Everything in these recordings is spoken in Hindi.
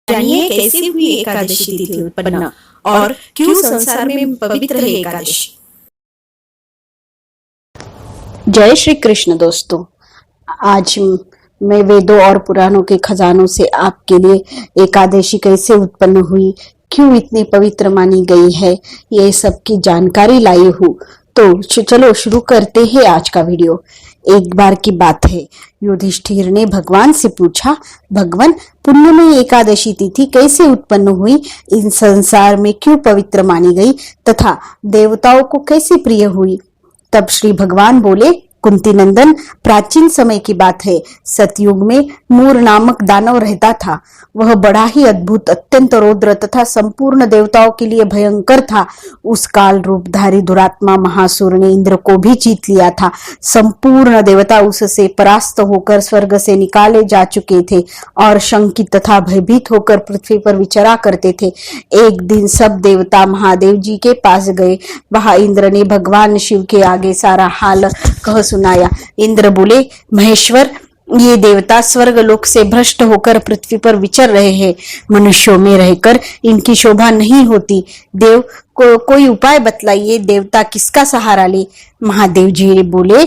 जानिए कैसे हुई एकादशी तिथि उत्पन्न और क्यों संसार में पवित्र है एकादशी। जय श्री कृष्ण दोस्तों, आज मैं वेदों और पुराणों के खजानों से आपके लिए एकादशी कैसे उत्पन्न हुई, क्यों इतनी पवित्र मानी गई है, ये सब की जानकारी लाई हूँ। तो चलो शुरू करते हैं आज का वीडियो। एक बार की बात है, युधिष्ठिर ने भगवान से पूछा, भगवान पुण्यमयी एकादशी तिथि कैसे उत्पन्न हुई, इन संसार में क्यों पवित्र मानी गई तथा देवताओं को कैसे प्रिय हुई। तब श्री भगवान बोले, कुंती नंदन, प्राचीन समय की बात है। सतयुग में मूर नामक दानव रहता था। वह बड़ा ही अद्भुत, अत्यंत रौद्र तथा संपूर्ण देवताओं के लिए भयंकर था। उस काल रूपधारी दुरात्मा महासुर ने इंद्र को भी जीत लिया था। संपूर्ण देवता उससे परास्त होकर स्वर्ग से निकाले जा चुके थे और शंकित तथा भयभीत होकर पृथ्वी पर विचरा करते थे। एक दिन सब देवता महादेव जी के पास गए। वहां इंद्र ने भगवान शिव के आगे सारा हाल कह सुनाया। इंद्र बोले, महेश्वर, ये देवता स्वर्ग लोक से भ्रष्ट होकर पृथ्वी पर विचर रहे हैं। मनुष्यों में रहकर इनकी शोभा नहीं होती। देव को कोई उपाय बतलाइए, देवता किसका सहारा ले। महादेव जी बोले,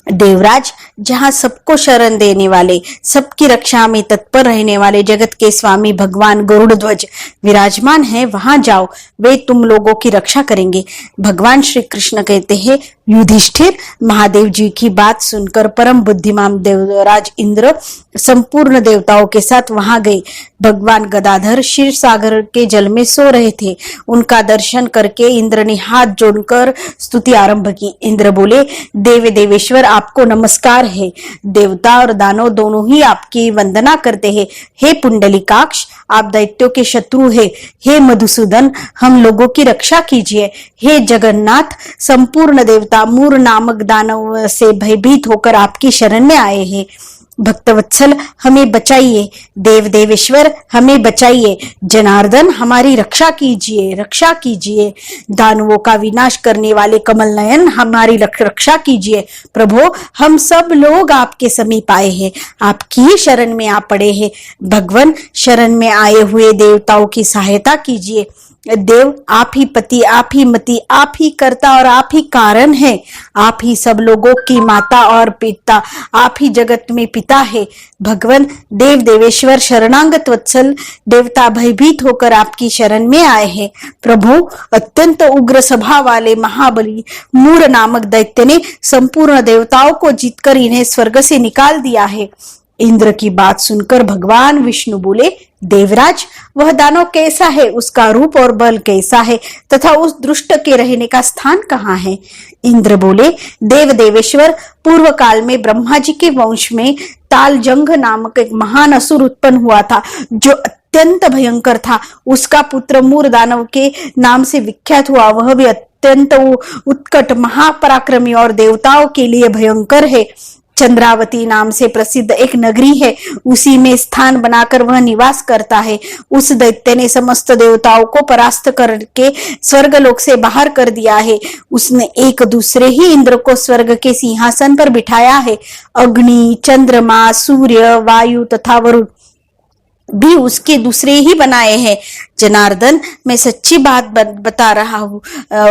देवराज, जहाँ सबको शरण देने वाले, सबकी रक्षा में तत्पर रहने वाले जगत के स्वामी भगवान गरुड़ ध्वज विराजमान है, वहां जाओ, वे तुम लोगों की रक्षा करेंगे। भगवान श्री कृष्ण कहते हैं, युधिष्ठिर, महादेव जी की बात सुनकर परम बुद्धिमान देवराज इंद्र संपूर्ण देवताओं के साथ वहां गए। भगवान गदाधर क्षीर सागर के जल में सो रहे थे। उनका दर्शन करके इंद्र ने हाथ जोड़कर स्तुति आरंभ की। इंद्र बोले, देव देवेश्वर, आपको नमस्कार है। देवता और दानव दोनों ही आपकी वंदना करते हैं। हे पुंडलिकाक्ष, आप दैत्यों के शत्रु है। हे मधुसूदन, हम लोगों की रक्षा कीजिए। हे जगन्नाथ, संपूर्ण देवता मूर नामक दानव से भयभीत होकर आपकी शरण में आए हैं। भक्तवत्सल, हमें बचाइए। देव देवेश्वर, हमें बचाइए। जनार्दन, हमारी रक्षा कीजिए, रक्षा कीजिए। दानवों का विनाश करने वाले कमल नयन, हमारी रक्षा कीजिए। प्रभु, हम सब लोग आपके समीप आए हैं, आपकी शरण में आ पड़े हैं। भगवान, शरण में आए हुए देवताओं की सहायता कीजिए। देव, आप ही पति, आप ही मति, आप ही कर्ता और आप ही कारण है। आप ही सब लोगों की माता और पिता, आप ही जगत में पिता है। भगवान, देव देवेश्वर, शरणागत वत्सल, देवता भयभीत होकर आपकी शरण में आए हैं। प्रभु, अत्यंत उग्र स्वभाव वाले महाबली मूर नामक दैत्य ने संपूर्ण देवताओं को जीतकर इन्हें स्वर्ग से निकाल दिया है। इंद्र की बात सुनकर भगवान विष्णु बोले, देवराज, वह दानव कैसा है, उसका रूप और बल कैसा है तथा उस दुष्ट के रहने का स्थान कहाँ है। इंद्र बोले, देव देवेश्वर, पूर्व काल में ब्रह्मा जी के वंश में तालजंघ नामक एक महान असुर उत्पन्न हुआ था, जो अत्यंत भयंकर था। उसका पुत्र मूर दानव के नाम से विख्यात हुआ। वह भी अत्यंत उत्कट, महापराक्रमी और देवताओं के लिए भयंकर है। चंद्रावती नाम से प्रसिद्ध एक नगरी है, उसी में स्थान बनाकर वह निवास करता है। उस दैत्य ने समस्त देवताओं को परास्त करके स्वर्गलोक से बाहर कर दिया है। उसने एक दूसरे ही इंद्र को स्वर्ग के सिंहासन पर बिठाया है। अग्नि, चंद्रमा, सूर्य, वायु तथा वरुण भी उसके दूसरे ही बनाए हैं। जनार्दन, मैं सच्ची बात बता रहा हूँ,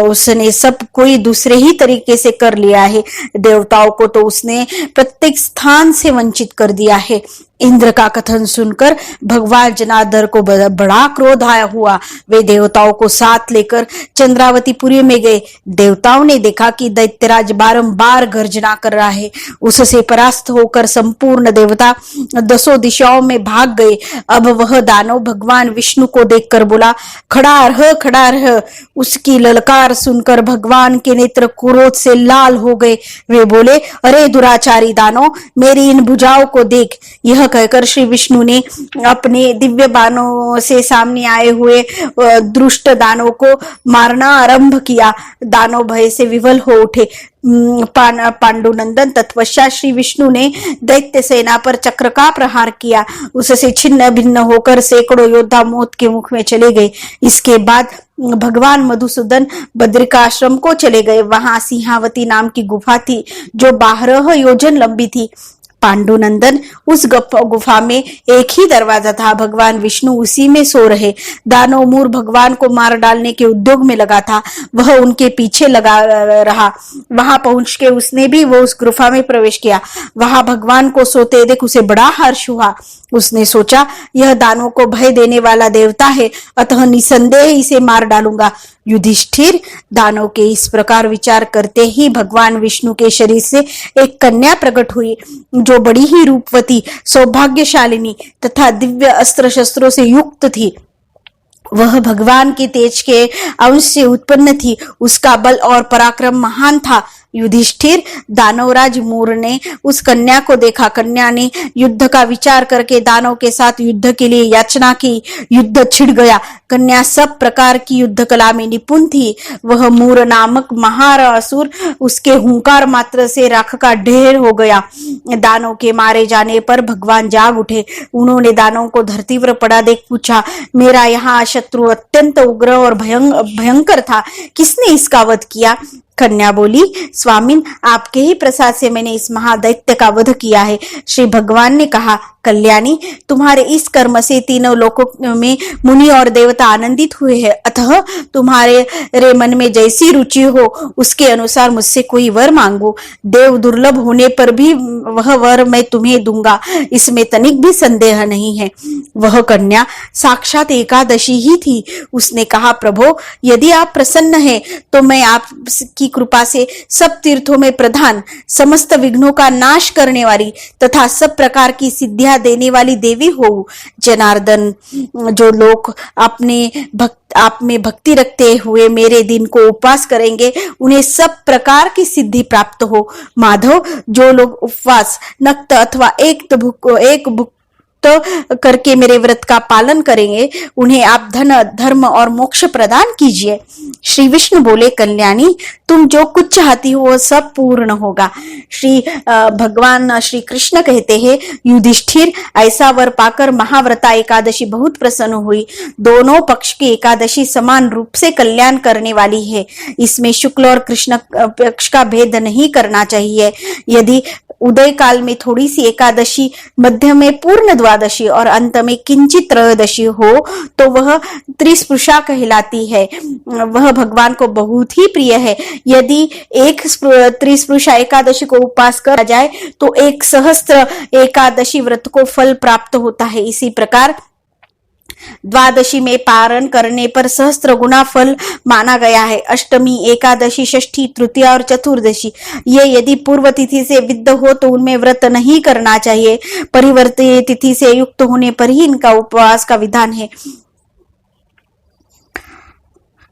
उसने सब कोई दूसरे ही तरीके से कर लिया है। देवताओं को तो उसने प्रत्येक स्थान से वंचित कर दिया है। इंद्र का कथन सुनकर भगवान जनार्दन को बड़ा क्रोध आया हुआ। वे देवताओं को साथ लेकर चंद्रावतीपुरी में गए। देवताओं ने देखा कि दैत्यराज बारंबार गर्जना कर रहा है। उससे परास्त होकर संपूर्ण देवता दसों दिशाओं में भाग गए। अब वह दानव भगवान विष्णु को देखकर बोला, खड़ा रह, खड़ा रह। उसकी ललकार सुनकर भगवान के नेत्र क्रोध से लाल हो गए। वे बोले, अरे दुराचारी दानव, मेरी इन भुजाओं को देख। यह कहकर श्री विष्णु ने अपने दिव्य बाणों से सामने आए हुए दुष्ट दानव को मारना आरंभ किया। दानव भय से विवल हो उठे। पांडुनंदन, तत्पश्चात श्री विष्णु ने दैत्य सेना पर चक्र का प्रहार किया। उससे छिन्न भिन्न होकर सैकड़ों योद्धा मौत के मुख में चले गए। इसके बाद भगवान मधुसूदन बद्रिकाश्रम को चले गए। वहां सिंहावती नाम की गुफा थी, जो 12 योजन लंबी थी। पांडुनंदन, उस गुफा में एक ही दरवाजा था। भगवान विष्णु उसी में सो रहे। दानव मूर भगवान को मार डालने के उद्योग में लगा था। वह उनके पीछे लगा रहा। वहां पहुंच के उसने भी वो उस गुफा में प्रवेश किया। वहां भगवान को सोते देख उसे बड़ा हर्ष हुआ। उसने सोचा, यह दानों को भय देने वाला देवता है, अतः निसंदेह इसे मार डालूंगा। युधिष्ठिर, दानव के इस प्रकार विचार करते ही भगवान विष्णु के शरीर से एक कन्या प्रकट हुई, जो बड़ी ही रूपवती, सौभाग्यशालिनी तथा दिव्य अस्त्र शस्त्रों से युक्त थी। वह भगवान के तेज के अंश से उत्पन्न थी। उसका बल और पराक्रम महान था। युधिष्ठिर, दानवराज मूर ने उस कन्या को देखा। कन्या ने युद्ध का विचार करके दानव के साथ युद्ध के लिए याचना की। युद्ध छिड़ गया। कन्या सब प्रकार की युद्ध कला में निपुण थी। वह मूर नामक महाअसुर उसके हुंकार मात्र से राख का ढेर हो गया। दानव के मारे जाने पर भगवान जाग उठे। उन्होंने दानव को धरती पर पड़ा देख पूछा, मेरा यहाँ शत्रु अत्यंत उग्र और भयंकर था, किसने इसका वध किया? कन्या बोली, स्वामिन, आपके ही प्रसाद से मैंने इस महादैत्य का वध किया है। श्री भगवान ने कहा, कल्याणी, तुम्हारे इस कर्म से तीनों लोकों में मुनि और देवता आनंदित हुए हैं। अतः तुम्हारे मन में जैसी रुचि हो उसके अनुसार मुझसे कोई वर मांगो। देव दुर्लभ होने पर भी वह वर मैं तुम्हें दूंगा, इसमें तनिक भी संदेह नहीं है। वह कन्या साक्षात एकादशी ही थी। उसने कहा, प्रभो, यदि आप प्रसन्न हैं तो मैं आपकी कृपा से सब तीर्थों में प्रधान, समस्त विघ्नों का नाश करने वाली तथा सब प्रकार की सिद्धियां देने वाली देवी हो। जनार्दन, जो लोग आप में भक्ति रखते हुए मेरे दिन को उपवास करेंगे, उन्हें सब प्रकार की सिद्धि प्राप्त हो। माधव, जो लोग उपवास, नक्त अथवा एक भुक्त करके मेरे व्रत का पालन करेंगे, उन्हें आप धन, धर्म और मोक्ष प्रदान कीजिए। श्री विष्णु बोले, कल्याणी, तुम जो कुछ चाहती हो वह सब पूर्ण होगा। भगवान श्री कृष्ण कहते हैं, युधिष्ठिर, ऐसा वर पाकर महाव्रता एकादशी बहुत प्रसन्न हुई। दोनों पक्ष की एकादशी समान रूप से कल्याण करने वाली है। इसमें शुक्ल और कृष्ण पक्ष का भेद नहीं करना चाहिए। यदि उदय काल में थोड़ी सी एकादशी, मध्य में पूर्ण द्वादशी और अंत में किंचित त्रयोदशी हो तो वह त्रिस्पृशा कहलाती है। वह भगवान को बहुत ही प्रिय है। यदि एक त्रिस्पृशा एकादशी को उपवास करा जाए तो एक सहस्त्र एकादशी व्रत को फल प्राप्त होता है। इसी प्रकार द्वादशी में पारण करने पर सहस्त्र गुना फल माना गया है। अष्टमी, एकादशी, षष्ठी, तृतीया और चतुर्दशी ये यदि पूर्व तिथि से विद्ध हो तो उनमें व्रत नहीं करना चाहिए। परिवर्तित तिथि से युक्त होने पर ही इनका उपवास का विधान है।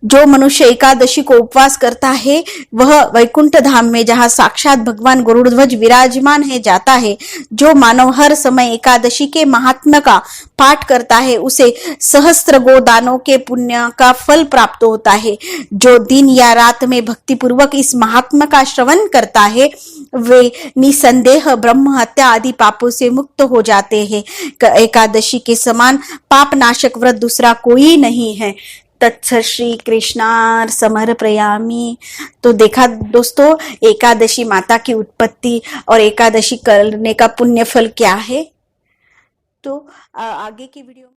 जो मनुष्य एकादशी को उपवास करता है वह वैकुंठ धाम में, जहाँ साक्षात भगवान गरुड़ध्वज विराजमान है, जाता है। जो मानव हर समय एकादशी के महात्म्य का पाठ करता है उसे सहस्त्र गोदानों के पुण्य का फल प्राप्त होता है। जो दिन या रात में भक्ति पूर्वक इस महात्म्य का श्रवण करता है वे निसंदेह ब्रह्म हत्या आदि पापों से मुक्त हो जाते हैं। एकादशी के समान पाप नाशक व्रत दूसरा कोई नहीं है। तत्सत श्री कृष्णार समर्पयामि। तो देखा दोस्तों, एकादशी माता की उत्पत्ति और एकादशी करने का पुण्य फल क्या है। तो आगे की वीडियो